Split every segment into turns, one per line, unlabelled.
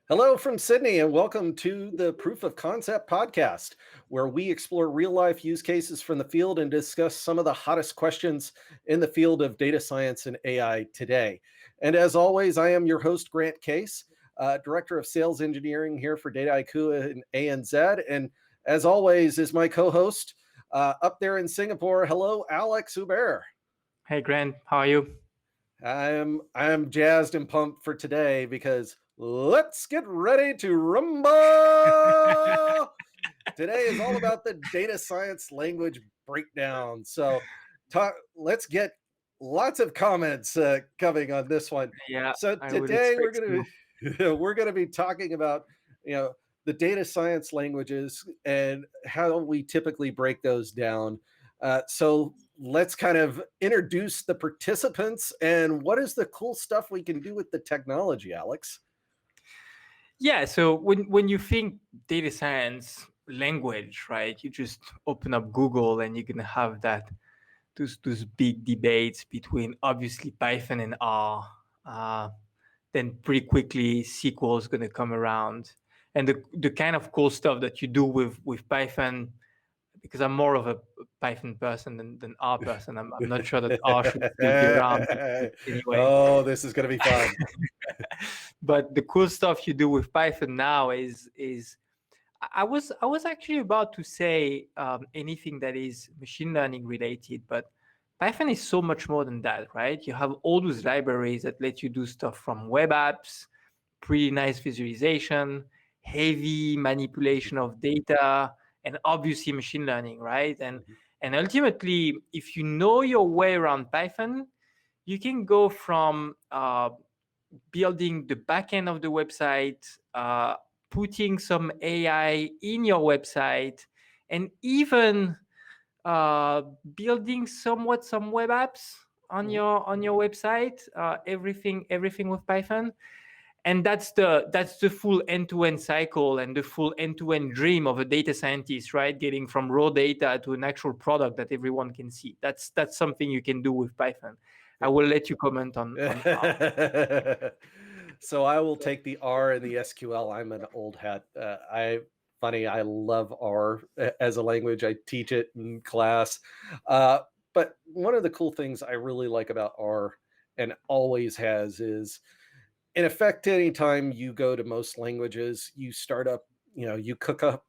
Hello from Sydney, and welcome to the Proof of Concept podcast, where we explore real life use cases from the field and discuss some of the hottest questions in the field of data science and AI today. And as always, I am your host, Grant Case, Director of Sales Engineering here for Data IQ and ANZ. And as always, is my co host up there in Singapore. Hello, Alex Hubert.
Hey Grant, how are you?
I'm jazzed and pumped for today because let's get ready to rumble. Today is all about the data science language breakdown. So let's get lots of comments coming on this one.
Yeah,
So
I would
today we're
expect
going
so.
to we're going to be talking about, you know, the data science languages and how we typically break those down. So let's kind of introduce the participants and what is the cool stuff we can do with the technology, Alex?
Yeah, so when you think data science language, right? You just open up Google and you're gonna have those big debates between obviously Python and R. Then pretty quickly SQL is gonna come around, and the kind of cool stuff that you do with Python. Because I'm more of a Python person than R person. I'm not sure that R should still be around, but anyway.
Oh, this is going to be fun.
But the cool stuff you do with Python now is I was actually about to say anything that is machine learning related, but Python is so much more than that, right? You have all those libraries that let you do stuff from web apps, pretty nice visualization, heavy manipulation of data, and obviously machine learning, right? And ultimately, if you know your way around Python, you can go from building the backend of the website, putting some AI in your website, and even building somewhat some web apps on your website. Everything with Python, and that's the full end-to-end cycle and the full end-to-end dream of a data scientist, right? Getting from raw data to an actual product that everyone can see. That's something you can do with Python. I will let you comment on
So I will take the R and the SQL. I'm an old hat. I love R as a language. I teach it in class. Uh, but one of the cool things I really like about R and always has is, in effect, anytime you go to most languages, you start up, you cook up,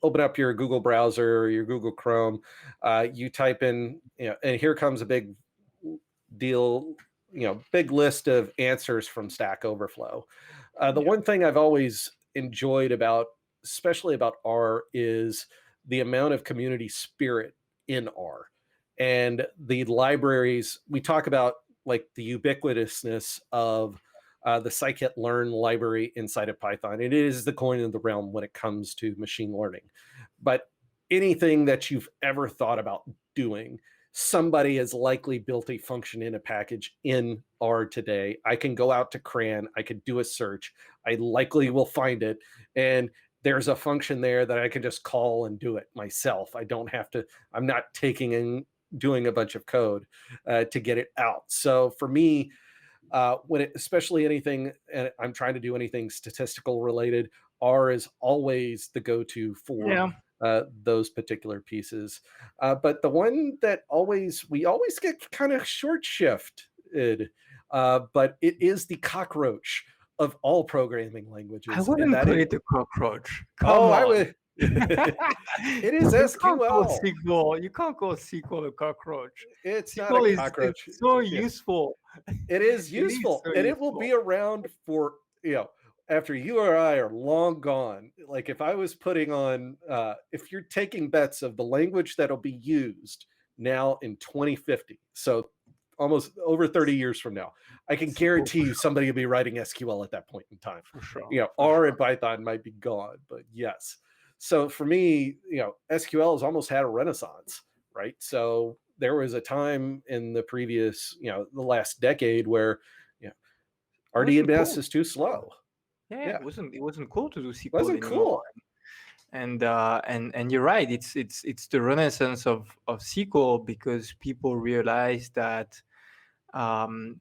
open up your Google browser or your Google Chrome, you type in, and here comes a deal, big list of answers from Stack Overflow. The
Yeah.
one thing I've always enjoyed about, especially about R, is the amount of community spirit in R. And the libraries, we talk about like the ubiquitousness of the scikit-learn library inside of Python. It is the coin of the realm when it comes to machine learning. But anything that you've ever thought about doing, somebody has likely built a function in a package in R today. I can go out to CRAN, I could do a search, I likely will find it, and there's a function there that I can just call and do it myself. I don't have to, I'm not taking and doing a bunch of code to get it out. So for me, especially anything, I'm trying to do anything statistical related, R is always the go-to for
Yeah.
those particular pieces. But the one that we always get kind of short shifted, but it is the cockroach of all programming
I
languages, and
wouldn't
that
call
is,
it a cockroach.
oh,
Come
I
on.
would. It is
You can't call
SQL.
SQL. You can't call SQL a cockroach.
It's not a
SQL is
cockroach.
so
Yeah.
useful.
It is
It is
useful
so
and it will be
useful.
around for, after you or I are long gone. Like if I was putting on, if you're taking bets of the language that'll be used now in 2050, so almost over 30 years from now, I can
SQL
guarantee
for
you
sure.
somebody will be writing SQL at that point in time.
For sure. For
R
sure.
and Python might be gone, but yes. So for me, SQL has almost had a renaissance, right? So there was a time in the previous, the last decade where, you know,
It wasn't
RDMS
cool.
is too slow.
Yeah,
Yeah,
it wasn't cool to do SQL
wasn't
anymore.
cool.
And you're right. It's the renaissance of SQL because people realize that um,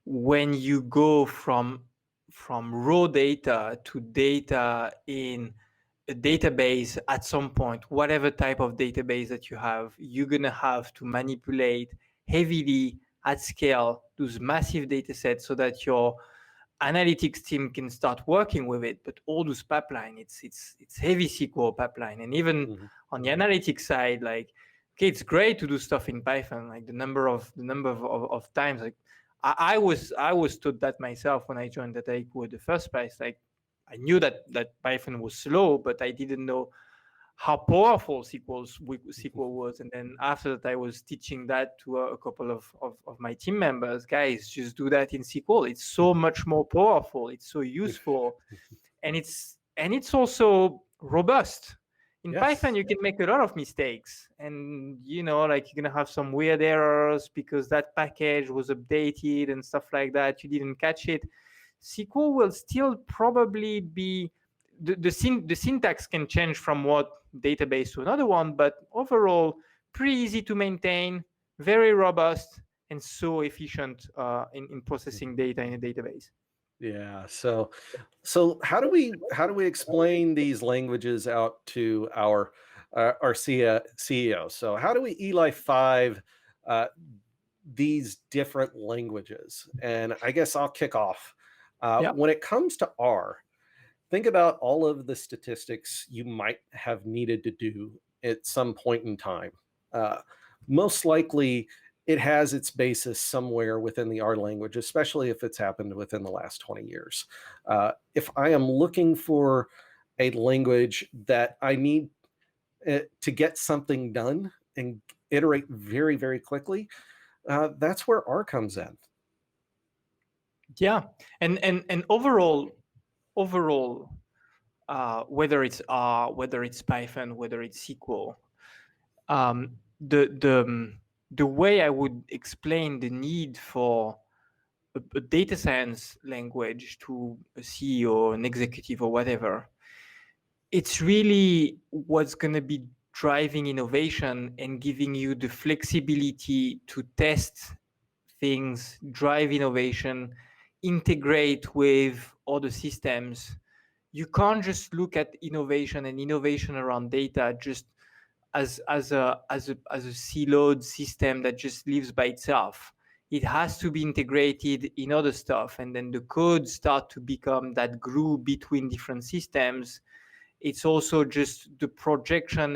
when you go from raw data to data in a database at some point, whatever type of database that you have, you're going to have to manipulate heavily at scale those massive data sets so that your analytics team can start working with it. But all those pipeline, it's heavy SQL pipeline. And even
Mhm.
on the analytics side, like, okay, it's great to do stuff in Python, like the number of times, like I was taught that myself when I joined Data Echo the first place. Like I knew that Python was slow, but I didn't know how powerful SQL was. And then after that, I was teaching that to a couple of my team members. Guys, just do that in SQL. It's so much more powerful. It's so useful, and it's also robust. In Python,
Yes.
you can make a lot of mistakes, and like you're gonna have some weird errors because that package was updated and stuff like that. You didn't catch it. SQL will still probably be the syntax can change from one database to another one, but overall, pretty easy to maintain, very robust, and so efficient in processing data in a database.
Yeah. So how do we explain these languages out to our CEO? So how do we Eli 5 uh, these different languages? And I guess I'll kick off.
Yeah.
When it comes to R, think about all of the statistics you might have needed to do at some point in time. Uh, Most likely, it has its basis somewhere within the R language, especially if it's happened within the last 20 years. If I am looking for a language that I need to get something done and iterate very, very quickly, that's where R comes in.
Yeah. And overall, whether it's R, whether it's Python, whether it's SQL, um, the way I would explain the need for a data science language to a CEO, an executive, or whatever, it's really what's going to be driving innovation and giving you the flexibility to test things, drive innovation, integrate with other systems. You can't just look at innovation and innovation around data just as a siloed system that just lives by itself. It has to be integrated in other stuff, and then the code start to become that glue between different systems. It's also just the projection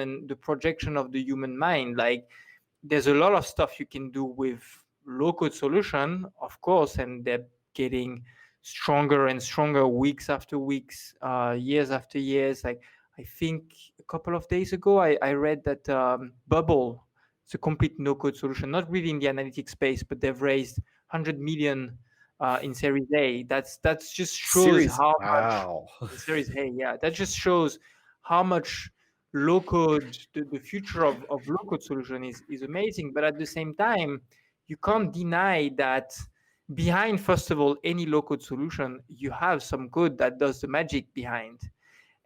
of the human mind. Like there's a lot of stuff you can do with low code solution, of course, and they're getting stronger and stronger weeks after weeks, years after years. Like I think a couple of days ago, I read that Bubble, it's a complete no code solution, not really in the analytics space, but they've raised 100 million in Series A. That's just shows
Series,
how much
wow.
in Series A. Yeah, that just shows how much low code, the future of low code solution is amazing. But at the same time, you can't deny that behind, first of all, any low code solution, you have some code that does the magic behind.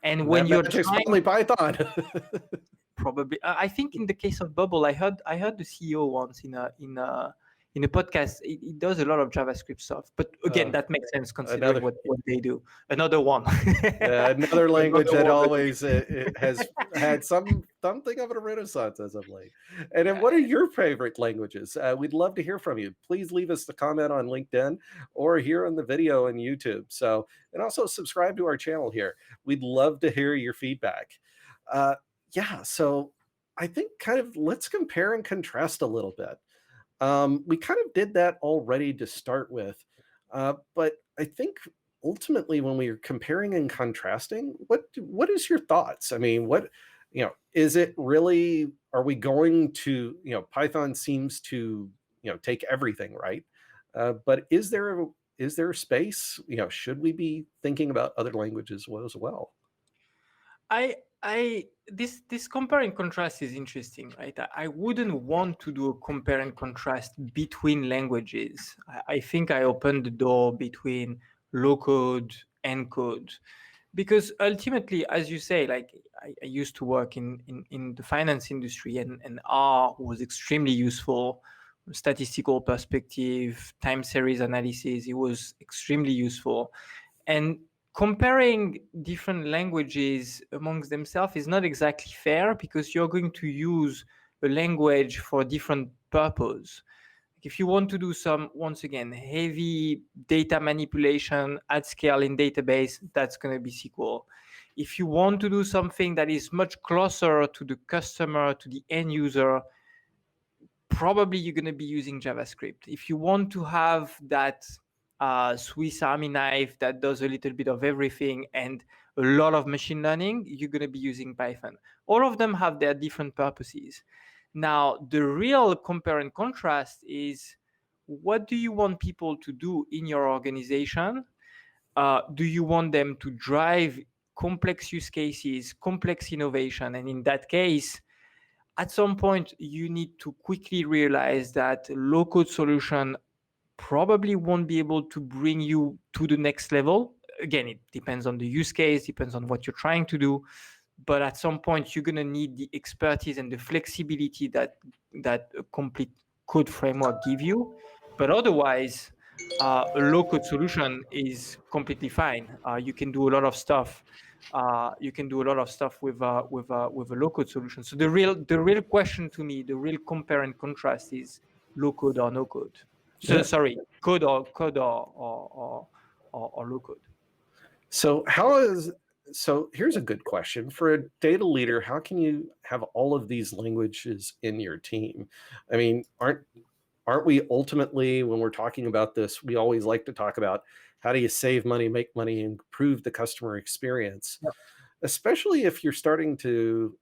And
And
when
that
you're
magic's
trying,
probably Python.
probably, I think in the case of Bubble, I heard the CEO once in a podcast. It does a lot of JavaScript stuff, but again,
Uh,
that makes sense considering
another
what they do. Another one.
another language
Another
that
one, but
always it has had something of a renaissance as of late. And then,
yeah.
what are your favorite languages? We'd love to hear from you. Please leave us the comment on LinkedIn or here on the video on YouTube. So, and also subscribe to our channel here. We'd love to hear your feedback. Uh, yeah, so I think kind of let's compare and contrast a little bit. We kind of did that already to start with, but I think ultimately when we are comparing and contrasting, what is your thoughts? I mean, what is it really? Are we going to Python seems to take everything, right? But is there a space? Should we be thinking about other languages as well?
I this compare and contrast is interesting, right? I wouldn't want to do a compare and contrast between languages. I think I opened the door between low code and code because ultimately, as you say, like I used to work in the finance industry, and R was extremely useful. Statistical perspective, time series analysis, it was extremely useful. And comparing different languages amongst themselves is not exactly fair, because you're going to use a language for a different purpose. If you want to do some, once again, heavy data manipulation at scale in database, that's going to be SQL. If you want to do something that is much closer to the customer, to the end user, probably you're going to be using JavaScript. If you want to have that Swiss Army knife that does a little bit of everything and a lot of machine learning, you're going to be using Python. All of them have their different purposes. Now, the real compare and contrast is, what do you want people to do in your organization? Do you want them to drive complex use cases, complex innovation? And in that case, at some point, you need to quickly realize that low-code solution probably won't be able to bring you to the next level. Again, it depends on the use case, depends on what you're trying to do. But at some point, you're going to need the expertise and the flexibility that a complete code framework give you. But otherwise, a low-code solution is completely fine. You can do a lot of stuff. You can do a lot of stuff with a low-code solution. So the real question to me, the real compare and contrast is low-code or no-code. So
Yeah.
sorry, code or low code.
So here's a good question for a data leader. How can you have all of these languages in your team? I mean, aren't we ultimately, when we're talking about this, we always like to talk about how do you save money, make money, improve the customer experience,
Yeah.
especially if you're starting to,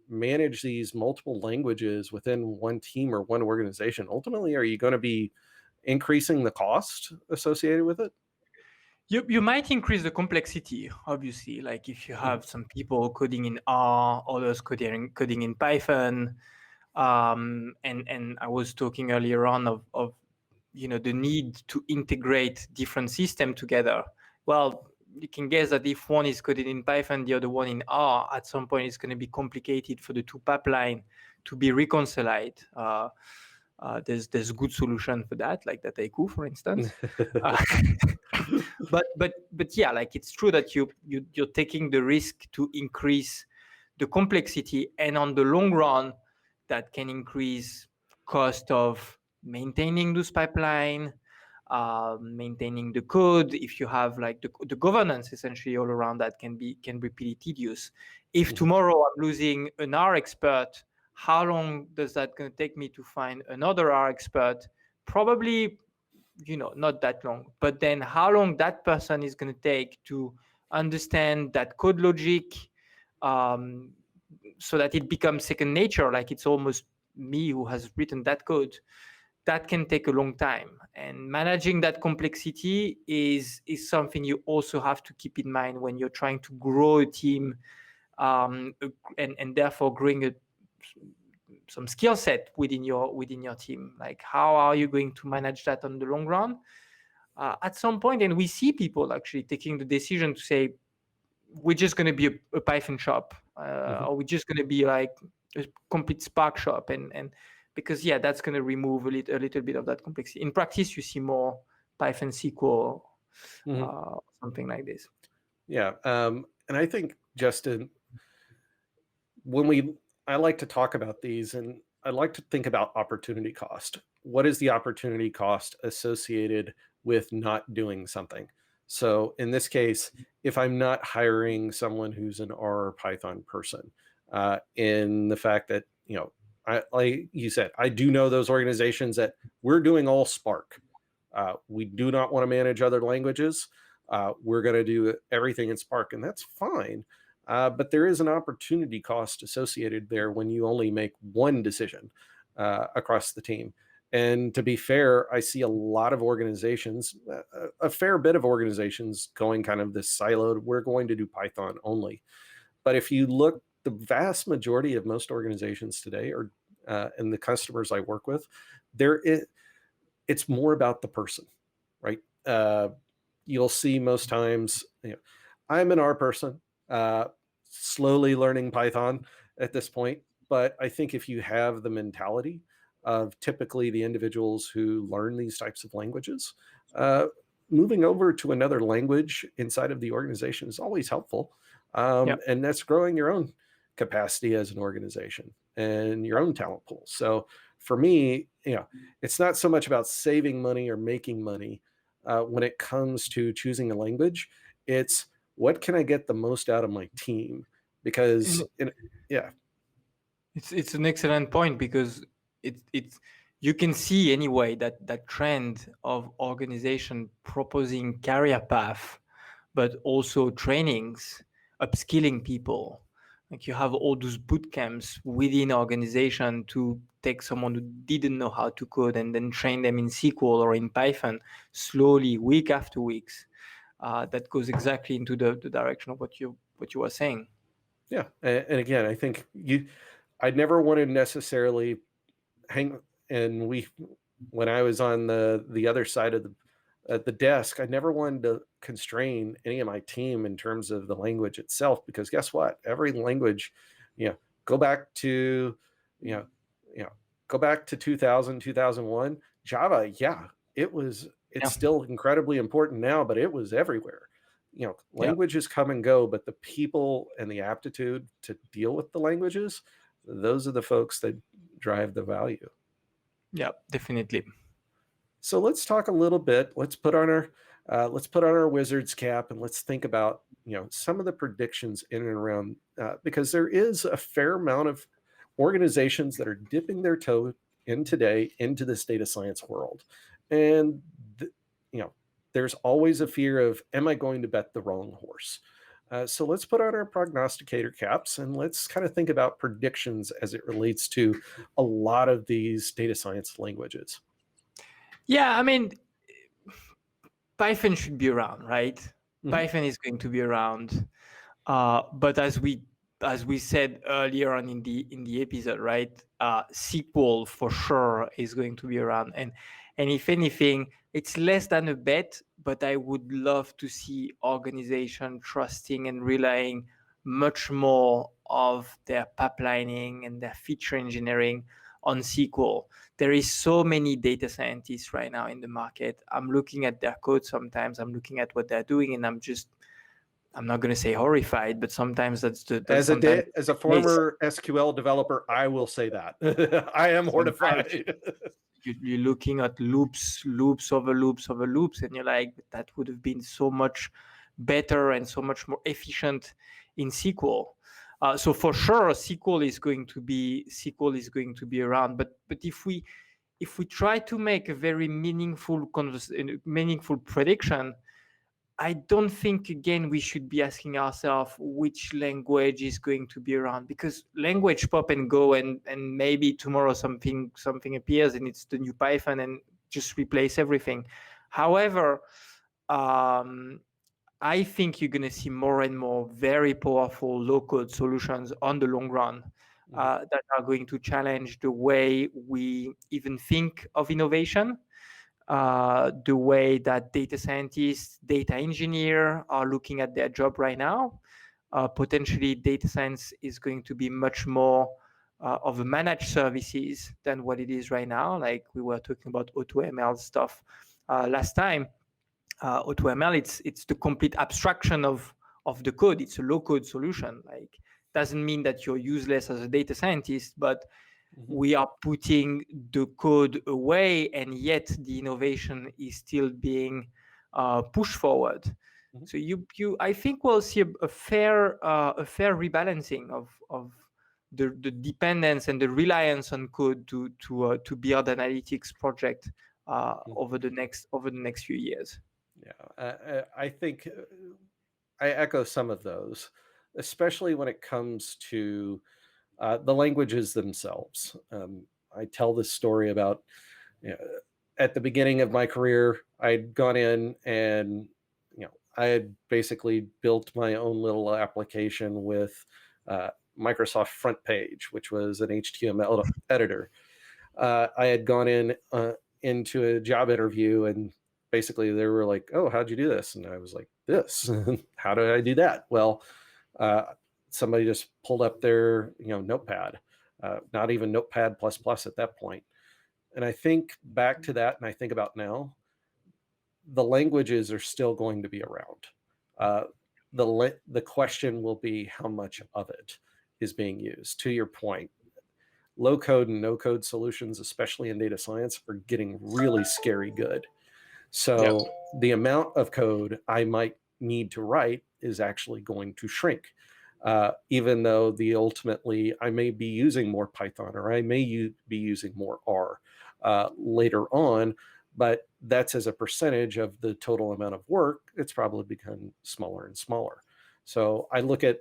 manage these multiple languages within one team or one organization. Ultimately, are you going to be increasing the cost associated with it?
You might increase the complexity, obviously. Like if you
Mhm.
have some people coding in R, others coding in Python. And I was talking earlier on of the need to integrate different systems together. Well, you can guess that if one is coded in Python, the other one in R, at some point it's going to be complicated for the two pipeline to be reconciled. There's good solution for that, like that Dataiku, for instance. Uh, but yeah, like it's true that you're taking the risk to increase the complexity, and on the long run, that can increase cost of maintaining those pipeline, maintaining the code. If you have like the governance essentially all around, that can be pretty tedious. If tomorrow I'm losing an R expert, how long does that going to take me to find another R expert? Probably, not that long. But then how long that person is going to take to understand that code logic, um, so that it becomes second nature, like it's almost me who has written that code, that can take a long time. And managing that complexity is something you also have to keep in mind when you're trying to grow a team, and therefore growing some skill set within your team. Like how are you going to manage that on the long run? At some point, and we see people actually taking the decision to say, we're just going to be a Python shop,
Mhm.
or we're just going to be like a complete Spark shop, and because that's going to remove a little bit of that complexity. In practice, you see more Python SQL,
Mhm.
something like this.
Yeah. And I think, Justin, I like to talk about these, and I like to think about opportunity cost. What is the opportunity cost associated with not doing something? So in this case, if I'm not hiring someone who's an R or Python person, in the fact that, like you said, I do know those organizations that we're doing all Spark. We do not want to manage other languages. We're going to do everything in Spark, and that's fine. But there is an opportunity cost associated there when you only make one decision across the team. And to be fair, I see a lot of organizations, a fair bit of organizations going kind of this siloed, we're going to do Python only. But if you look, the vast majority of most organizations today are, and the customers I work with, it's more about the person, right? You'll see most times, I'm an R person, uh, slowly learning Python at this point. But I think if you have the mentality of typically the individuals who learn these types of languages, moving over to another language inside of the organization is always helpful.
Yeah.
And that's growing your own capacity as an organization and your own talent pool. So for me, it's not so much about saving money or making money when it comes to choosing a language. It's what can I get the most out of my team? Because,
And
yeah,
it's an excellent point, because it's you can see anyway that trend of organization proposing career path, but also trainings, upskilling people. Like you have all those boot camps within organization to take someone who didn't know how to code and then train them in SQL or in Python slowly, week after weeks. That goes exactly into the direction of what you were saying.
yeah. And again, I think I never want to necessarily hang and we when I was on the other side of the desk, I never wanted to constrain any of my team in terms of the language itself, because guess what? Every language, you know, go back to, you know, you know, go back to 2000, 2001, Java, yeah, it's
Yeah,
still incredibly important now, but it was everywhere.
yeah,
Languages come and go, but the people and the aptitude to deal with the languages, those are the folks that drive the value.
yeah, definitely.
So let's talk a little bit. Let's put on our wizard's cap and let's think about some of the predictions in and around because there is a fair amount of organizations that are dipping their toe in today into this data science world, and th- you know there's always a fear of, am I going to bet the wrong horse? So let's put on our prognosticator caps and let's kind of think about predictions as it relates to a lot of these data science languages.
Yeah, I mean, Python should be around, right?
Mhm.
Python is going to be around. But as we said earlier on in the episode, right? SQL for sure is going to be around, and if anything, it's less than a bet. But I would love to see organization trusting and relying much more of their pipelining and their feature engineering on SQL. There is so many data scientists right now in the market. I'm looking at their code sometimes. I'm looking at what they're doing, and I'm not going to say horrified, but sometimes that's sometimes
As a
the case.
former SQL developer, I will say that I am
Sometimes
horrified.
you're looking at loops over loops over loops, and you're like, that would have been so much better and so much more efficient in SQL. So for sure, SQL is going to be around. But if we try to make a very meaningful prediction, I don't think, again, we should be asking ourselves which language is going to be around, because language pop and go, and maybe tomorrow something appears and it's the new Python and just replace everything. However, um, I think you're going to see more and more very powerful low-code solutions on the long run
Mhm,
that are going to challenge the way we even think of innovation, the way that data scientists, data engineer are looking at their job right now. Potentially, data science is going to be much more of a managed services than what it is right now. Like we were talking about AutoML stuff last time. AutoML, it's the complete abstraction of the code. It's a low code solution. Like, doesn't mean that you're useless as a data scientist, but
mhm,
we are putting the code away, and yet the innovation is still being pushed forward.
mhm,
So I think we'll see a fair rebalancing of the dependence and the reliance on code to build analytics project
mhm.
over the next few years.
Yeah, I think I echo some of those, especially when it comes to the languages themselves. I tell this story about you know, at the beginning of my career, I'd gone in and I had basically built my own little application with uh, Microsoft Front Page, which was an HTML editor. I had gone into a job interview and basically they were like, "Oh, how'd you do this?" And I was like, "This." How did I do that? Well, uh, somebody just pulled up their notepad, not even Notepad plus plus at that point. And I think back to that, and I think about now, the languages are still going to be around. Uh, the question will be how much of it is being used. To your point, low code and no code solutions, especially in data science, are getting really scary good.
Yeah.
So the amount of code I might need to write is actually going to shrink. Even though the ultimately I may be using more Python or I may be using more R later on, but that's as a percentage of the total amount of work, it's probably become smaller and smaller. So I look at,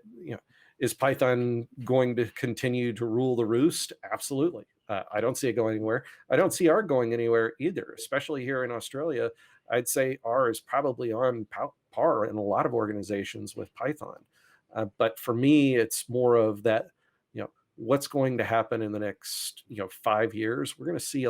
is Python going to continue to rule the roost? Absolutely. I don't see it going anywhere. I don't see R going anywhere either, especially here in Australia. I'd say R is probably on par in a lot of organizations with Python. But for me, it's more of that, what's going to happen in the next, 5 years. We're going to see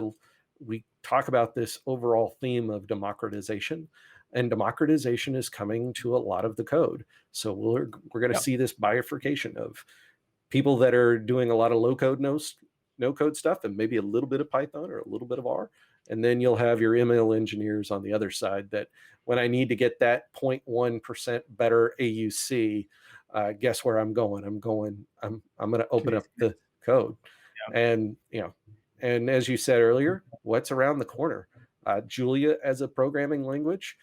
we talk about this overall theme of democratization, and democratization is coming to a lot of the code. So we're going to see this bifurcation of people that are doing a lot of low code, no code stuff, and maybe a little bit of Python or a little bit of R. And then you'll have your ML engineers on the other side that when I need to get that 0.1% better AUC, guess where I'm going? I'm going to open up the code.
Yeah.
And, and as you said earlier, what's around the corner? Julia as a programming language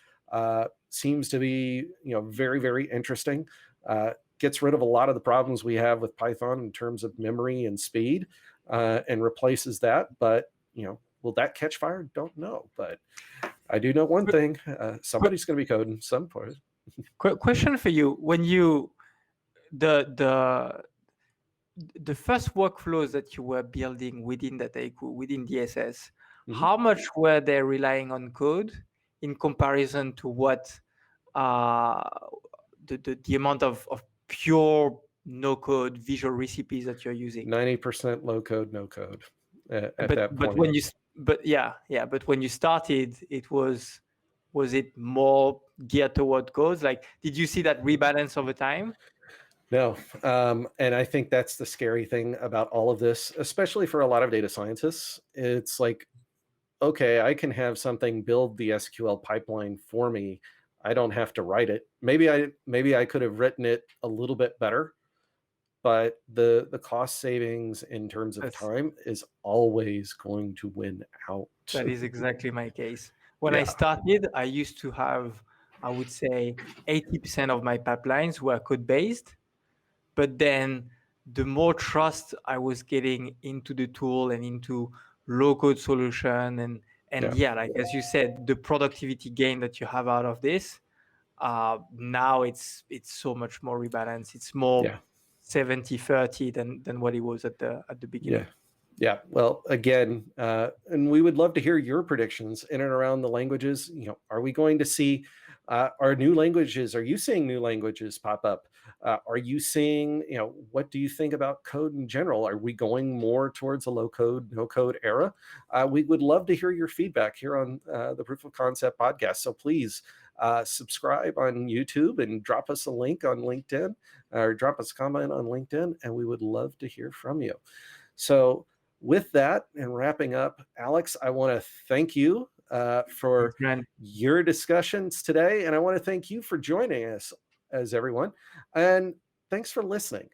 seems to be, very, very interesting. Gets rid of a lot of the problems we have with Python in terms of memory and speed, and replaces that. But, will that catch fire? Don't know. But I do know one thing. Somebody's going to be coding some part.
Question for you: when you the first workflows that you were building within within DSS, how much were they relying on code in comparison to what the amount of pure no code visual recipes that you're using?
90% low code, no code at that point.
But when you started, was it more geared toward codes? Like, did you see that rebalance over time?
No. And I think that's the scary thing about all of this, especially for a lot of data scientists. It's like, okay, I can have something build the SQL pipeline for me. I don't have to write it. Maybe I could have written it a little bit better, but the cost savings in terms of time is always going to win out.
That is exactly my case. When I started, I used to have, I would say, 80% of my pipelines were code-based. But then the more trust I was getting into the tool and into low-code solution, and like as you said, the productivity gain that you have out of this, now it's so much more rebalanced. It's more 70-30 than what it was at the beginning.
Yeah. Well, again, and we would love to hear your predictions in and around the languages. Are we going to see our new languages? Are you seeing new languages pop up? Are you seeing, what do you think about code in general? Are we going more towards a low code, no code era? We would love to hear your feedback here on the Proof of Concept podcast. So please subscribe on YouTube and drop us a link on LinkedIn, or drop us a comment on LinkedIn, and we would love to hear from you. So with that and wrapping up, Alex, I want to thank you for your discussions today. And I want to thank you for joining us, as everyone. And thanks for listening.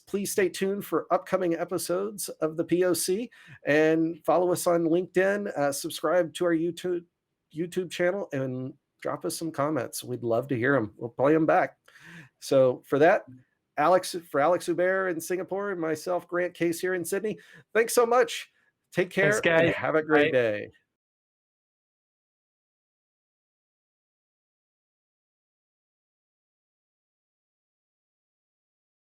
Please stay tuned for upcoming episodes of the POC, and follow us on LinkedIn, subscribe to our YouTube channel, and drop us some comments. We'd love to hear them. We'll play them back. So for that, Alex Hubert in Singapore, and myself, Grant Case, here in Sydney. Thanks so much. Take care and have a great day.